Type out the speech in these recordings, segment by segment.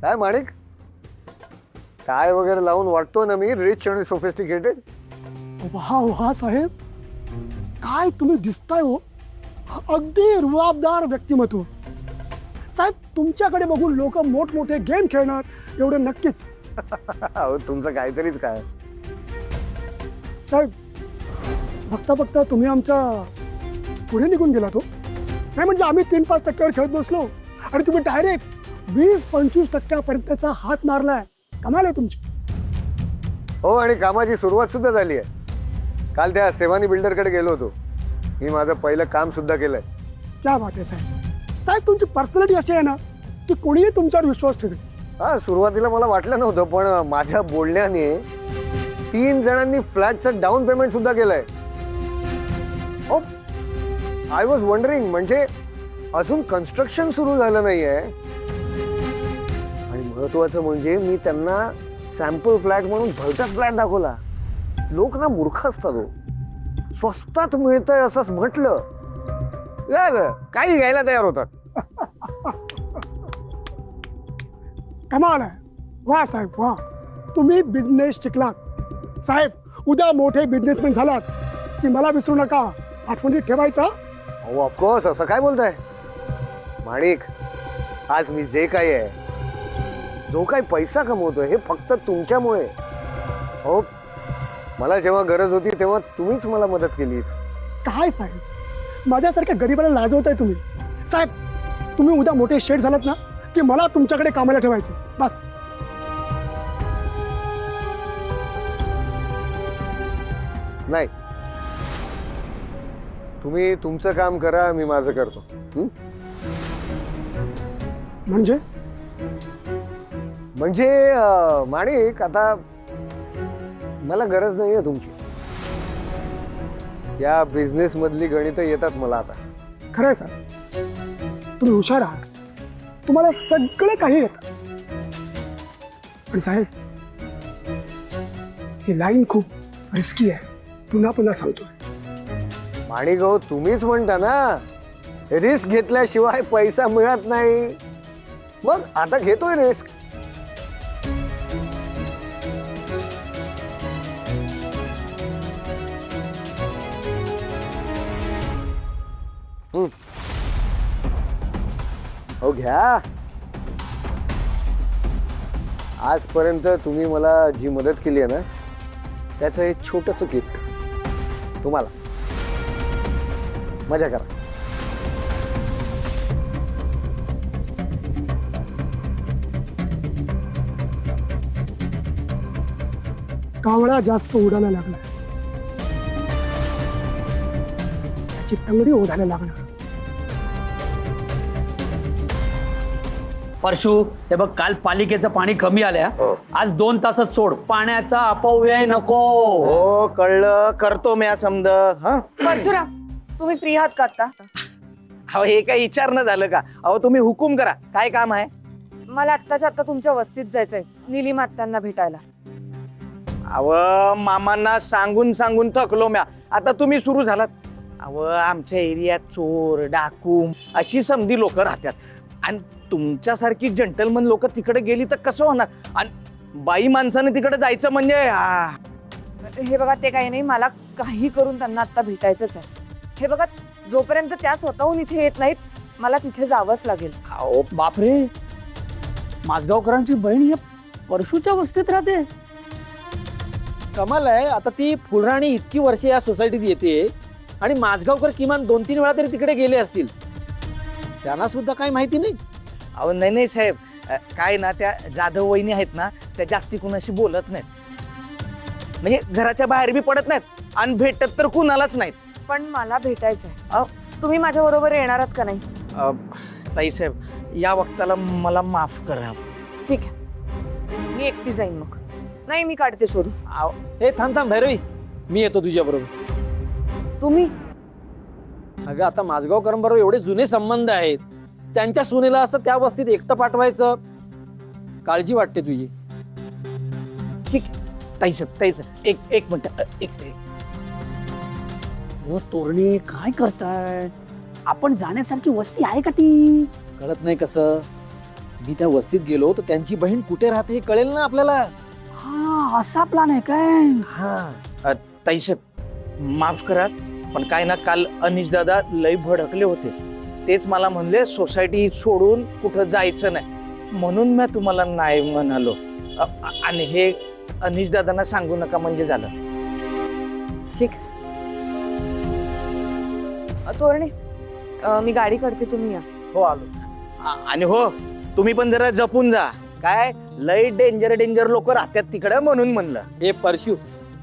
काय माणिक, टाय वगैरे लावून वाटतो ना मी रिच आणि सोफिस्टिकेटेड? वा वा साहेब, काय तुम्ही दिसताय हो, अगदी रुबाबदार व्यक्तिमत्व. साहेब तुमच्याकडे बघून लोक मोठमोठे गेम खेळणार एवढं नक्कीच. अहो तुमचं काहीतरीच काय. साहेब बघता बघता तुम्ही आमच्या पुढे निघून गेलात हो. नाही म्हणजे आम्ही 3-5 टक्क्यावर खेळत बसलो आणि तुम्ही डायरेक्ट 20-25 टक्क्यापर्यंतचा हात मारलाय. कमाल आहे तुमची. हो, आणि कामाची सुरुवात सुद्धा झाली आहे. काल त्या सेवानी बिल्डरकडे गेलो होतो. मी माझं पहिलं काम सुद्धा केलंय. क्या बात आहे साहेब. साहेब तुमची पर्सनॅलिटी अशी आहे ना की कोणीही तुमच्यावर विश्वास ठेवेल. हा, सुरुवातीला मला वाटलं नव्हतं, पण माझ्या बोलण्याने 3 जणांनी फ्लॅटचं डाऊन पेमेंट सुद्धा केलंय. हो, आय वॉज वंडरिंग, म्हणजे अजून कन्स्ट्रक्शन सुरू झालं नाहीये. आणि महत्वाचं म्हणजे मी त्यांना सॅम्पल फ्लॅट म्हणून भलताच फ्लॅट दाखवला. लोक ना मूर्ख असतात हो. स्वस्तात मिळतंय असं म्हटलं काही घ्यायला तयार होतात. कमाल आहे. वा साहेब वा, तुम्ही बिझनेस शिकलात. साहेब उद्या मोठे बिझनेसमॅन झालात की मला विसरू नका, आठवणीत ठेवायचा. हो ऑफकोर्स. असं काय बोलताय माणिक, आज मी जे काही आहे, जो काही पैसा कमवतोय हे फक्त तुमच्यामुळे. हो, मला जेव्हा गरज होती तेव्हा तुम्हीच मला मदत केली. काय साहेब, माझ्यासारख्या गरीबाला लाजवताय तुम्ही. साहेब तुम्ही उद्या मोठे शेठ झालात ना की मला तुमच्याकडे कामाला ठेवायचं बस. नाही, तुम्ही तुमचं काम करा, मी माझं करतो. म्हणजे माणिक, आता मला गरज नाहीये तुमची. या बिझनेस मधली गणितं येतात मला आता. खरंय सर, तुम्ही हुशार आहात, तुम्हाला सगळं काही येतं. पण साहेब ही लाईन खूप रिस्की आहे, पुन्हा पुन्हा सांगतोय. माणिक हो, तुम्हीच म्हणता ना रिस्क घेतल्याशिवाय पैसा मिळत नाही. मग आता घेतोय रिस्क. हो घ्या. आजपर्यंत तुम्ही मला जी मदत केली आहे ना, त्याचं एक छोटंसं गिफ्ट तुम्हाला. मजा करा. कावळा जास्त उडायला लागला, त्याची तंगडी ओढायला लागणार. परशु, हे बघ, काल पालिकेचं पाणी कमी आलंय. आज 2 तासात सोड. पाण्याचा अपव्यय नको. हो कळलं, करतो मी समज. परशुराम, तुम्ही फ्री आहात का आता? अहो हे काही विचारणं झालं का? अहो तुम्ही हुकूम करा, काय काम आहे? मला आत्ताच्या आता तुमच्या वस्तीत जायचंय, निलिमा आत्यांना भेटायला. अहो मामांना सांगून सांगून थकलो म्या. आता तुम्ही सुरू झालात. अहो आमच्या एरियात चोर डाकू अशी समधी लोक राहतात, आणि तुमच्यासारखी जंटलमन लोक तिकडे गेली तर कसं होणार? आणि बाई माणसाने तिकडे जायचं म्हणजे हे बघा, ते काही नाही, मला काही करून त्यांना आता भेटायचंच आहे. हे बघा, जोपर्यंत त्या स्वतःहून इथे येत नाहीत, मला तिथे जावंच लागेल. अहो बापरे, माझगावकरांची बहीण या परशुच्या वस्तीत राहते. कमाल आहे. आता ती फुलराणी इतकी वर्ष या सोसायटीत येते आणि माझगावकर किमान 2-3 वेळा तरी तिकडे गेले असतील. त्यांना सुद्धा काही माहिती नाही. अहो नाही नाही साहेब, काय ना, त्या जाधव वहिनी आहेत ना, त्या जास्ती कुणाशी बोलत नाहीत, म्हणजे घराच्या बाहेर बी पडत नाहीत, आणि भेटत तर कुणालाच नाहीत. पण मला भेटायचंय. तुम्ही माझ्या बरोबर येणार आहात का नाही? ताई साहेब, या वक्ताला मला माफ करा. ठीक आहे, मी एकटी जाईन. मग नाही, मी काढते शोध. हे थांब भैरवी, मी येतो तुझ्या बरोबर. तुम्ही? अगं आता माझगावकरांबरोबर एवढे जुने संबंध आहेत, त्यांच्या सुनेला असं त्या वस्तीत एकटं पाठवायचं, काळजी वाटते तुझी. ठीक. ताई साहेब, ताई साहेब, एक मिनिट, एक तोरणे, काय करताय? आपण जाण्यासारखी वस्ती आहे का ती? कळत नाही कसं? मी त्या वस्तीत गेलो तर त्यांची बहीण कुठे राहते हे कळेल ना आपल्याला. हा असा प्लॅन आहे काय? हा ताईसाहेब माफ करा, पण काय ना काल अनिश दादा लय भडकले होते. तेच मला म्हणले सोसायटी सोडून कुठं जायचं नाही, म्हणून मी तुम्हाला नाही म्हणालो. आणि हे अनिश दादांना सांगू नका म्हणजे झालं. ठीक. तोरणे मी गाडी करते, तुम्ही या. हो आलो. आणि हो तुम्ही पण जरा जपून जा, काय लय डेंजर लोक राहतात तिकडं म्हणून म्हणलं. हे परशू,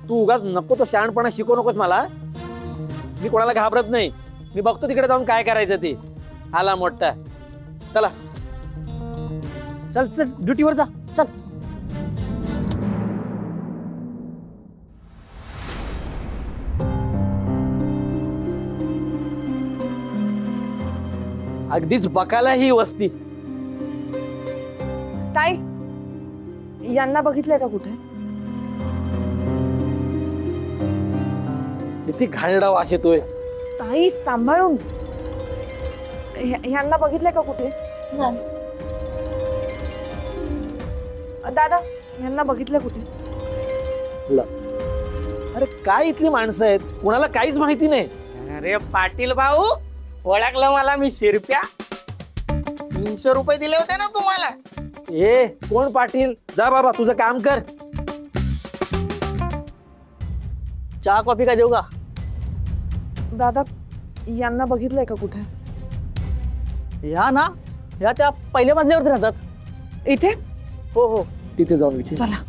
तू उगाच नको तो शहाणपणा शिकवू नकोस मला. मी कोणाला घाबरत नाही. मी बघतो तिकडे जाऊन काय करायचं ते. आला मोठा. चला चल चल ड्युटीवर जा चल. अगदीच बकाला ही वस्ती. ताई यांना बघितलंय का कुठे? किती घाणेरडा वास येतोय. ताई सांभाळून. ह्यांना बघितलंय का कुठे? दादा ह्यांना बघितलं कुठे? अरे काय इथली माणसं आहेत, कुणाला काहीच माहिती नाही. अरे पाटील भाऊ, ओळखलं मला मी शिरप्या. 300 रुपये दिले होते ना तुम्हाला. ए कोण पाटील? जा बाबा तुझं काम कर. चहा कॉफी काय देऊ का? दादा यांना बघितलंय का कुठे? ह्या ना, ह्या त्या पहिल्या मजल्यावरती राहतात. इथे? हो हो. तिथे जाऊन विचार. चला.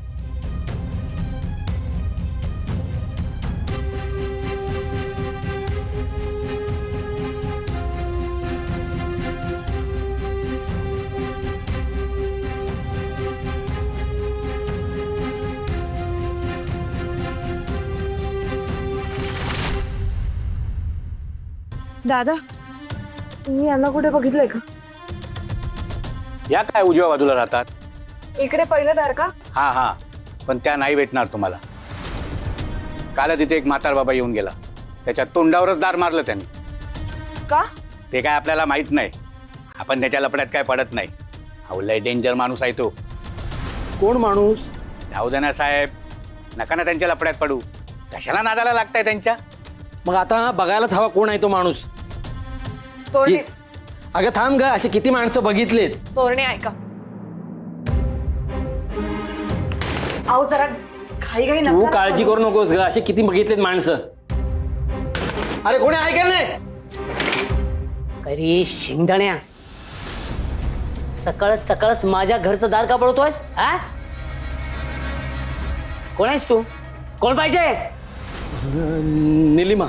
दादा मी यांना कुठे बघितलंय का? या काय उजव्या बाजूला राहतात? इकडे पहिलं दार का? हा हा, पण त्या नाही भेटणार तुम्हाला. काल तिथे एक म्हातार बाबा येऊन गेला, त्याच्या तोंडावरच दार मारलं त्यांनी. का? ते काय आपल्याला माहित नाही, आपण त्याच्या लपड्यात काय पडत नाही. अहो लय डेंजर माणूस आहे तो. कोण माणूस? जाऊ दे ना साहेब, नका ना त्यांच्या लपड्यात पडू. कशाला नादाला लागताय त्यांच्या? मग आता बघायला हवा कोण आहे तो माणूस. तोरणे अगं थांब ग, असे किती माणसं बघितलेत. तोरणे ऐका. अहो जरा घाई घाई तू नका. काळजी करू नकोस ग, असे किती बघितलेत माणसं. अरे कोणी ऐका नाही. अरे शेंगदाण्या, सकाळच सकाळच माझ्या घरचं दार का पडतोयस? हा, कोण आहेस तू? कोण पाहिजे? निलिमा.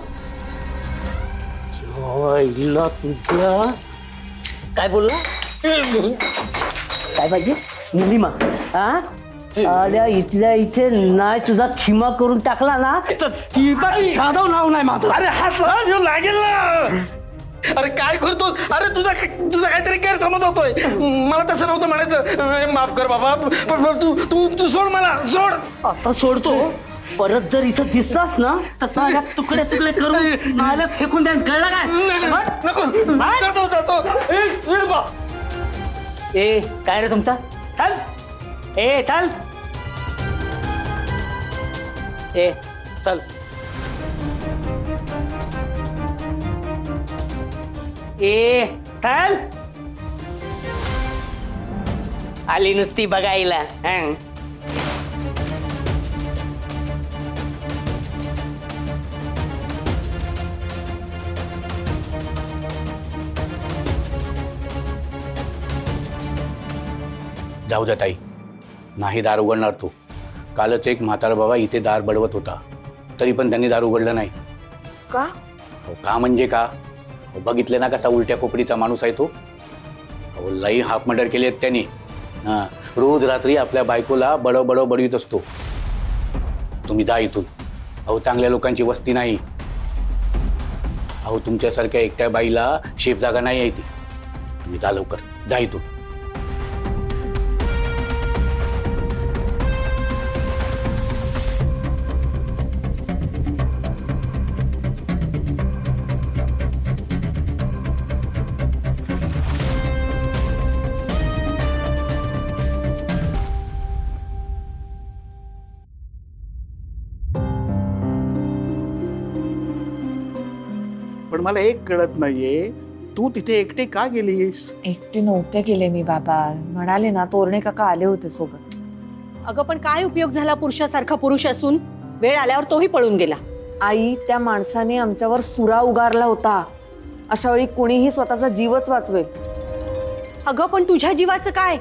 इल्ला तुझ्या काय बोलला? काय पाहिजे? निलिमा? हा आल्या इथल्या इथे नाही तुझा खिमा करून टाकला ना तर ती पण जाधव नाव नाही माझं. अरे हा लागेल ना. अरे काय करतो? अरे तुझा काहीतरी गैरसमज होतोय. मला तसं नव्हतं म्हणायचं. माफ कर बाबा. तू तू तू सोड मला, सोड. आता सोडतो. परत जर इथं दिसलास ना तर साऱ्या तुकडे तुकडे करून नाला फेकून द्या, कळलं काय? नको जातो. ए काय रे तुमचा? चल ए चल. ए चल. ए चल. आली नुसती बघायला. हं. जाऊ द्या ताई, नाही दार उघडणार तू. कालच एक म्हातारा बाबा इथे दार बडवत होता, तरी पण त्यांनी दार उघडलं नाही. का? अहो का म्हणजे का? अहो, बघितले ना कसा उलट्या खोपडीचा माणूस आहे तो. अहो लई हाफ मर्डर केले आहेत त्यांनी. हां, रोज रात्री आपल्या बायकोला बडवीत असतो. तुम्ही जा इथून. अहो चांगल्या लोकांची वस्ती नाही. अहो तुमच्यासारख्या एकट्या बाईला शेफ जागा नाही आहे ती. तुम्ही जा लवकर, जा इथून. पण मला एक कळत नाहीये, तू तिथे एकटी का गेलीस? एकटी नव्हते गेले मी बाबा, म्हणाले ना तोरणे काका आले होते सोबत. अगं पण काय उपयोग झाला पुरुषासारखा पुरुष असून? वेळ आल्यावर तोही पळून गेला. आई, त्या माणसाने आमच्यावर सुरा उगारला होता. अशा वेळी कोणीही स्वतःचा जीवच वाचवेल. अगं पण तुझ्या जीवाचं काय?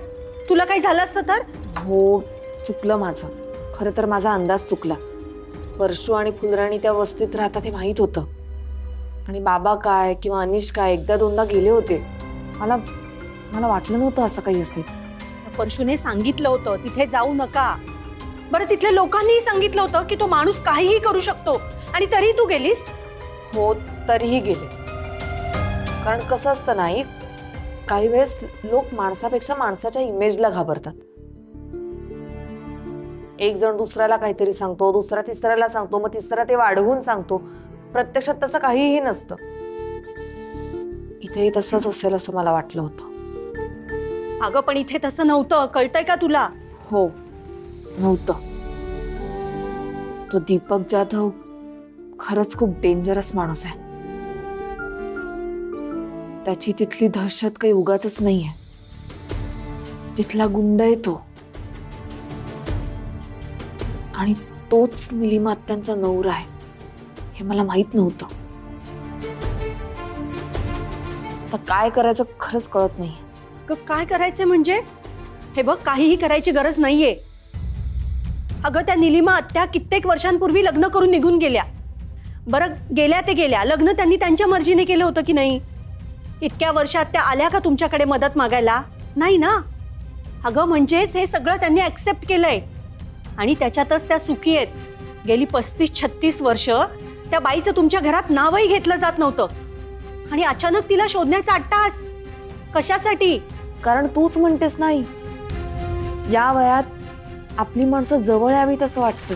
तुला काही झालं असतं तर? हो, चुकलं माझं. खरं तर माझा अंदाज चुकला. परशू आणि फुलराणी त्या वस्तीत राहतात हे माहीत होतं. आणि बाबा काय किंवा अनिश काय एकदा दोनदा गेले होते. मला वाटलं नव्हतं असं काही असेल. परशुने सांगितलं होतं तिथे जाऊ नका. बरं तिथल्या लोकांनीही सांगितलं होतं की तो माणूस काहीही करू शकतो, आणि तरी तू गेलीस? हो, तरीही गेले. कारण कसं असतं नाही, काही वेळेस लोक माणसापेक्षा माणसाच्या इमेजला घाबरतात. एक जण दुसऱ्याला काहीतरी सांगतो, दुसरा तिसऱ्याला सांगतो, मग तिसरा ते वाढवून सांगतो. प्रत्यक्षात तसं काहीही नसतं. इथेही तसंच असेल असं मला वाटलं होतं. अगं पण इथे तसं नव्हतं, कळतंय का तुला? हो, नव्हतं. तो दीपक जाधव खरंच खूप डेंजरस माणूस आहे. त्याची तिथली दहशत काही उगाचच नाहीये. तिथला गुंड आहे तो, आणि तोच निलिमा आत्यांचा नवरा आहे हे मला माहित नव्हतं. आता काय करायचं खरंच कळत नाही. काय करायचं म्हणजे? हे बघ, काहीही करायची गरज नाहीये. अगं त्या निलिमा आत्या कित्येक वर्षांपूर्वी लग्न करून निघून गेल्या. बरं, गेल्या ते गेल्या, लग्न त्यांनी त्यांच्या मर्जीने केलं होतं की नाही? इतक्या वर्षात त्या आल्या का तुमच्याकडे मदत मागायला? नाही ना. अगं म्हणजेच हे सगळं त्यांनी ऍक्सेप्ट केलंय, आणि त्याच्यातच त्या सुखी आहेत. गेली 35-36 वर्ष त्या बाईचं तुमच्या घरात नावही घेतलं जात नव्हतं, आणि अचानक तिला शोधण्याचा अट्टाहास कशासाठी? कारण तूच म्हणतेस नाही, या वयात आपली माणसं जवळ यावीत असं वाटतं.